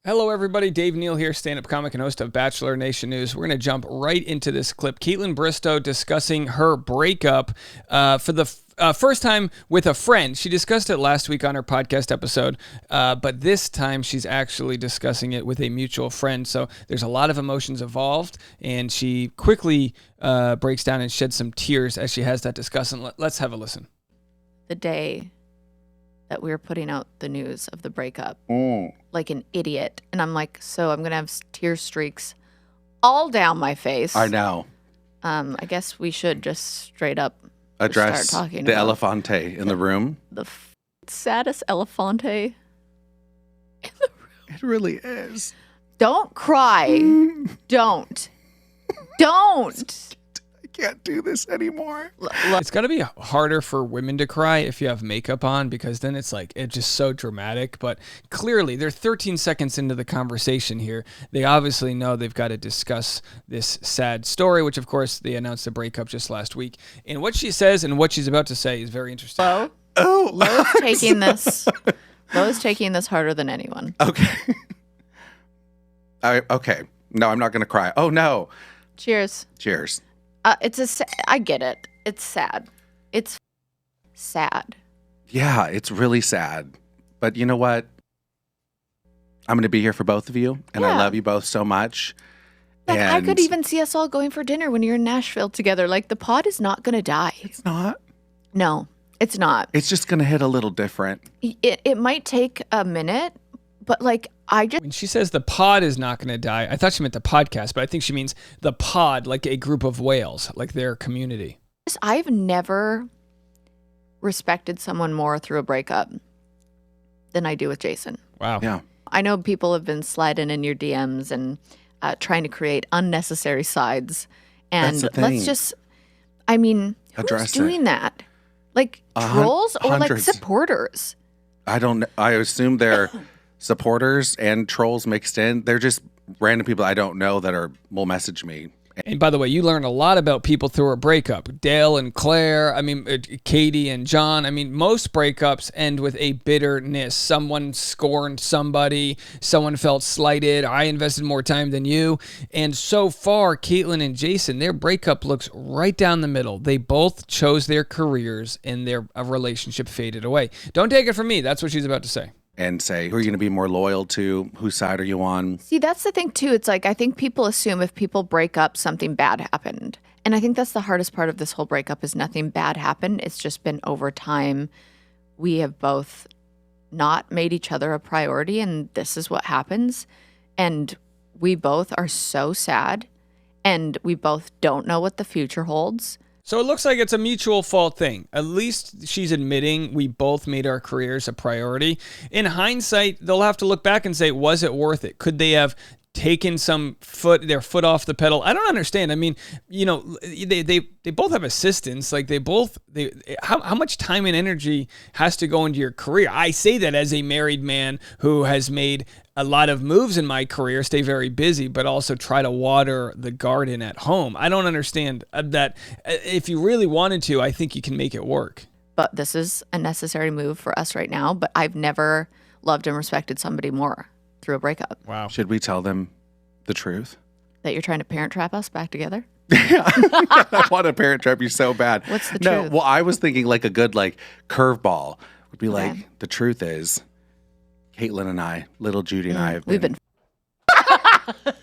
Hello, everybody. Dave Neal here, stand-up comic and host of Bachelor Nation News. We're going to jump right into this clip. Kaitlyn Bristowe discussing her breakup for the first time with a friend. She discussed it last week on her podcast episode, but this time she's actually discussing it with a mutual friend. So there's a lot of emotions involved, and she quickly breaks down and sheds some tears as she has that discussion. Let's have a listen. The day that we were putting out the news of the breakup, like an idiot. And I'm like, so I'm going to have tear streaks all down my face. I know. I guess we should just straight up address start talking the about elefante in the room. The saddest elefante in the room. It really is. Don't cry. Don't. I can't do this anymore. It's got to be harder for women to cry if you have makeup on, because then it's just so dramatic. But clearly, they're 13 seconds into the conversation here. They obviously know they've got to discuss this sad story, which, of course, they announced the breakup just last week. And what she says and what she's about to say is very interesting. Lo's taking this. Lo's taking this harder than anyone. Okay. Okay. No, I'm not going to cry. Oh, no. Cheers. Cheers. I get it. It's sad. It's sad. Yeah, it's really sad. But you know what? I'm going to be here for both of you, and I love you both so much. Like, I could even see us all going for dinner when you're in Nashville together. Like, the pod is not going to die. It's not? No, it's not. It's just going to hit a little different. It might take a minute, but like, When she says the pod is not going to die, I thought she meant the podcast, but I think she means the pod, like a group of whales, like their community. I've never respected someone more through a breakup than I do with Jason. Wow. Yeah. I know people have been sliding in your DMs and trying to create unnecessary sides. And let's just, who's doing that? Like trolls or like supporters? I assume they're supporters and trolls mixed in. They're just random people I don't know that will message me. And by the way, you learn a lot about people through a breakup. Dale and Claire, Katie and John. Most breakups end with a bitterness. Someone scorned somebody. Someone felt slighted. I invested more time than you. And so far, Kaitlyn and Jason, their breakup looks right down the middle. They both chose their careers and their relationship faded away. Don't take it from me. That's what she's about to say. And say, who are you going to be more loyal to? Whose side are you on? See, that's the thing, too. It's like, I think people assume if people break up, something bad happened. And I think that's the hardest part of this whole breakup is nothing bad happened. It's just been over time. We have both not made each other a priority, and this is what happens. And we both are so sad, and we both don't know what the future holds. So it looks like it's a mutual fault thing. At least she's admitting we both made our careers a priority. In hindsight, they'll have to look back and say, was it worth it? Could they have taken their foot off the pedal? I don't understand. They both have assistants. Like how much time and energy has to go into your career? I say that as a married man who has made a lot of moves in my career, stay very busy, but also try to water the garden at home. I don't understand that. If you really wanted to, I think you can make it work. But this is a necessary move for us right now. But I've never loved and respected somebody more through a breakup. Wow. Should we tell them the truth? That you're trying to parent trap us back together? Yeah, I want to parent trap you so bad. What's the truth? Well, I was thinking like a good curveball would be like, the truth is, Kaitlyn and I, little Judy and I have been.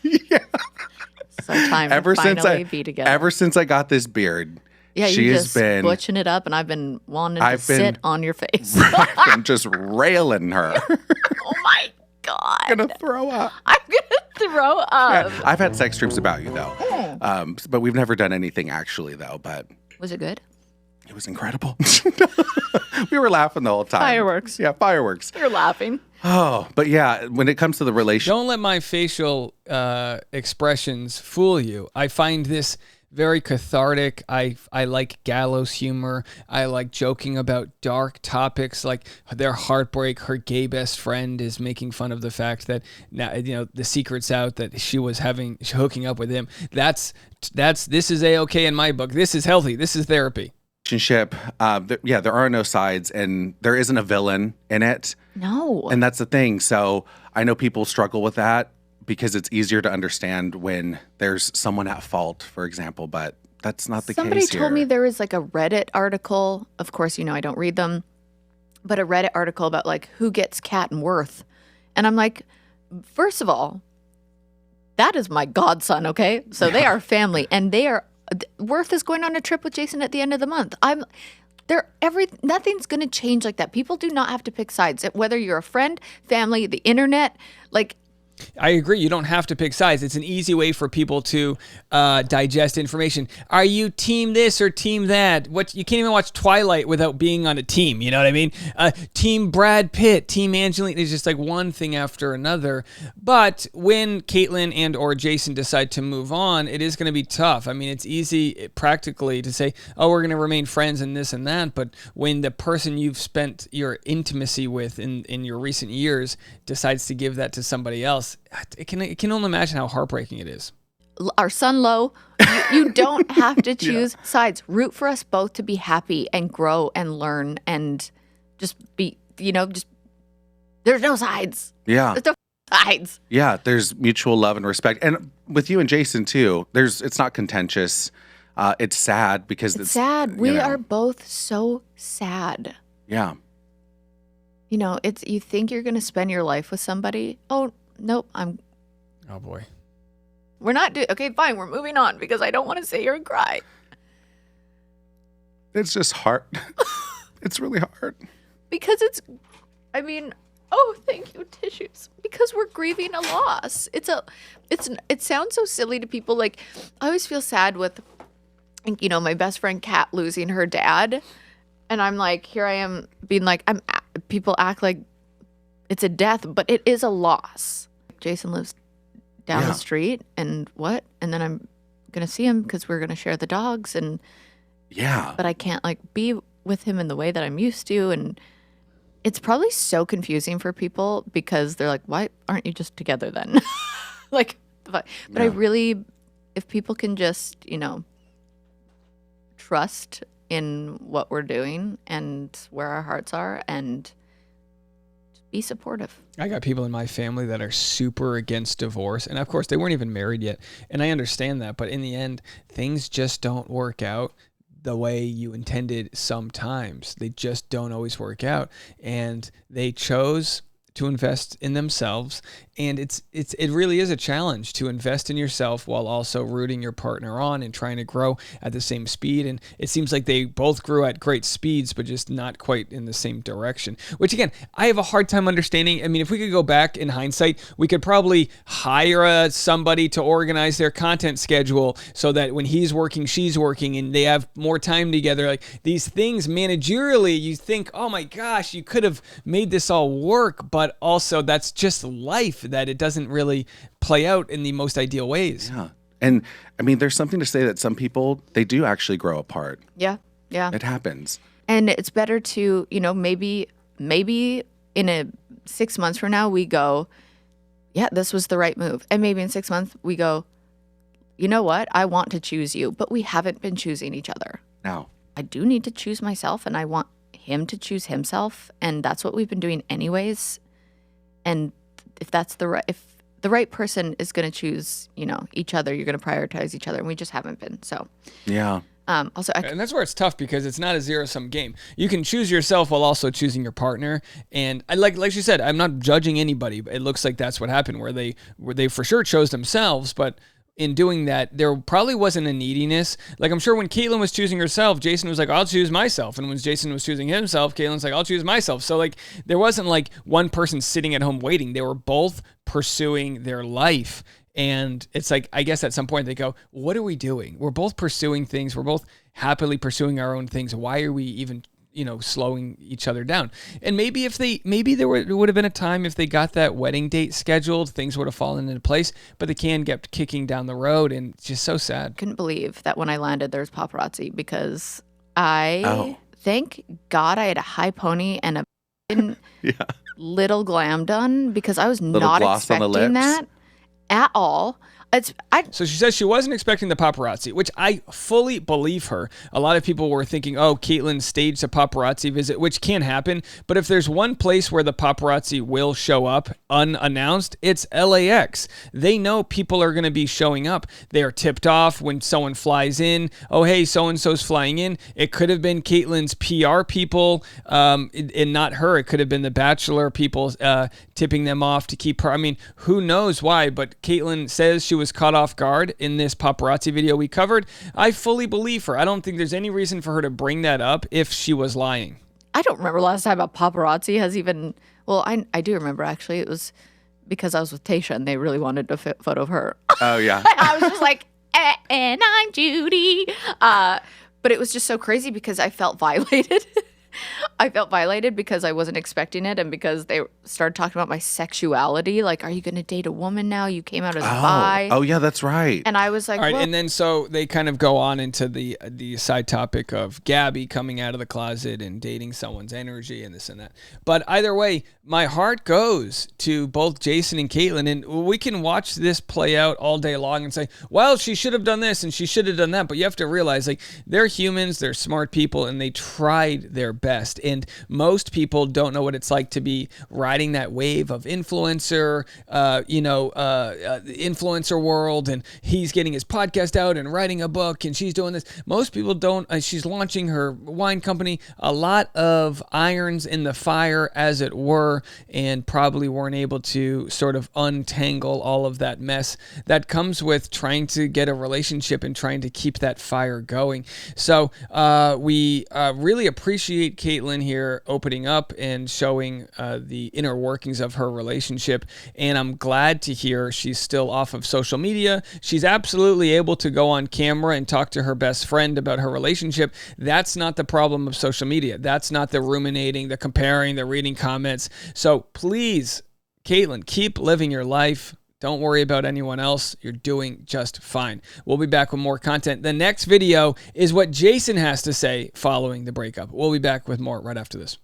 Yeah. So time to finally be together. Ever since I got this beard, she has been butching it up, and I've been wanting to sit on your face. I'm just railing her. Oh my God. I'm gonna throw up. Yeah, I've had sex dreams about you though, but we've never done anything actually though. But was it good? It was incredible. We were laughing the whole time. Fireworks. Yeah, fireworks. You're laughing. Oh, but yeah, when it comes to the relationship. Don't let my facial expressions fool you. I find this very cathartic. I like gallows humor. I like joking about dark topics like their heartbreak. Her gay best friend is making fun of the fact that now the secret's out that she was hooking up with him. This is A-okay in my book. This is healthy. This is therapy. Relationship, there are no sides, and there isn't a villain in it. No. And that's the thing. So I know people struggle with that because it's easier to understand when there's someone at fault, for example, but that's not the case here. Somebody told me there was like a Reddit article. Of course, I don't read them, but a Reddit article about like who gets Kat and Worth. And I'm like, first of all, that is my godson, okay? So they are family, and Worth is going on a trip with Jason at the end of the month. Nothing's going to change like that. People do not have to pick sides. Whether you're a friend, family, the internet, like. I agree. You don't have to pick sides. It's an easy way for people to digest information. Are you team this or team that? You can't even watch Twilight without being on a team. You know what I mean? Team Brad Pitt, team Angelina. It's just like one thing after another. But when Kaitlyn and or Jason decide to move on, it is going to be tough. I mean, it's easy practically to say, oh, we're going to remain friends and this and that. But when the person you've spent your intimacy with in your recent years decides to give that to somebody else, I can only imagine how heartbreaking it is. Our son Lo, you don't have to choose sides. Root for us both to be happy and grow and learn and just be, there's no sides. Yeah. There's no sides. Yeah, there's mutual love and respect. And with you and Jason too, it's not contentious. It's sad because it's sad. We are both so sad. Yeah. You think you're going to spend your life with somebody. Oh, nope. Oh boy. We're not okay, fine. We're moving on because I don't want to sit here and cry. It's just hard. It's really hard. Because thank you, tissues. Because we're grieving a loss. It sounds so silly to people. Like, I always feel sad with, my best friend Kat losing her dad. And I'm like, here I am being like, people act like it's a death, but it is a loss. Jason lives down the street and what? And then I'm going to see him because we're going to share the dogs. And but I can't be with him in the way that I'm used to. And it's probably so confusing for people because they're like, why aren't you just together then? But I really, if people can just, trust in what we're doing and where our hearts are and be supportive. I got people in my family that are super against divorce. And of course, they weren't even married yet. And I understand that. But in the end, things just don't work out the way you intended sometimes. They just don't always work out. And they chose to invest in themselves. And it really is a challenge to invest in yourself while also rooting your partner on and trying to grow at the same speed. And it seems like they both grew at great speeds, but just not quite in the same direction, which again, I have a hard time understanding. I mean, if we could go back in hindsight, we could probably hire somebody to organize their content schedule so that when he's working, she's working, and they have more time together. Like these things managerially, you think, oh my gosh, you could have made this all work, but also that's just life, that it doesn't really play out in the most ideal ways. Yeah. And I mean, there's something to say that some people, they do actually grow apart. Yeah. Yeah. It happens. And it's better to, maybe in 6 months from now, we go, yeah, this was the right move. And maybe in 6 months we go, you know what? I want to choose you, but we haven't been choosing each other. No. I do need to choose myself, and I want him to choose himself. And that's what we've been doing anyways. And if the right person is going to choose, each other, you're going to prioritize each other, and we just haven't been. So yeah. And that's where it's tough because it's not a zero-sum game. You can choose yourself while also choosing your partner. And like she said, I'm not judging anybody. It looks like that's what happened, where they for sure chose themselves, but in doing that, there probably wasn't a neediness. Like, I'm sure when Kaitlyn was choosing herself, Jason was like, I'll choose myself. And when Jason was choosing himself, Kaitlyn's like, I'll choose myself. So, there wasn't one person sitting at home waiting. They were both pursuing their life. And it's like, I guess at some point they go, what are we doing? We're both pursuing things. We're both happily pursuing our own things. Why are we even slowing each other down? And maybe there would have been a time if they got that wedding date scheduled, things would have fallen into place, but the can kept kicking down the road, and it's just so sad. Couldn't believe that when I landed, there was paparazzi, because thank God I had a high pony and a little glam done, because I was not expecting that at all. So she says she wasn't expecting the paparazzi, which I fully believe her. A lot of people were thinking, oh, Kaitlyn staged a paparazzi visit, which can happen. But if there's one place where the paparazzi will show up unannounced, it's LAX. They know people are going to be showing up. They are tipped off when someone flies in. Oh, hey, so-and-so's flying in. It could have been Kaitlyn's PR people and not her. It could have been the Bachelor people tipping them off to keep her. I mean, who knows why, but Kaitlyn says she was caught off guard in this paparazzi video we covered. I fully believe her. I don't think there's any reason for her to bring that up if she was lying. I don't remember last time a paparazzi has even, well, I do remember actually. It was because I was with Tayshia and they really wanted a photo of her. Oh, yeah. I was just like, and I'm Judy. But it was just so crazy because I felt violated. I felt violated because I wasn't expecting it and because they started talking about my sexuality. Like, are you going to date a woman now? You came out as bi. Oh, yeah, that's right. And I was like, all right, well, and then so they kind of go on into the side topic of Gabby coming out of the closet and dating someone's energy and this and that. But either way, my heart goes to both Jason and Kaitlyn, and we can watch this play out all day long and say, well, she should have done this and she should have done that. But you have to realize, like, they're humans, they're smart people, and they tried their best. And most people don't know what it's like to be riding that wave of influencer, influencer world, and he's getting his podcast out and writing a book, and she's doing this. Most people don't. She's launching her wine company. A lot of irons in the fire, as it were, and probably weren't able to sort of untangle all of that mess that comes with trying to get a relationship and trying to keep that fire going. So we really appreciate Kaitlyn here opening up and showing the inner workings of her relationship, and I'm glad to hear she's still off of social media. She's absolutely able to go on camera and talk to her best friend about her relationship. That's not the problem of social media. That's not the ruminating, the comparing, the reading comments. So please, Kaitlyn, keep living your life. Don't worry about anyone else. You're doing just fine. We'll be back with more content. The next video is what Jason has to say following the breakup. We'll be back with more right after this.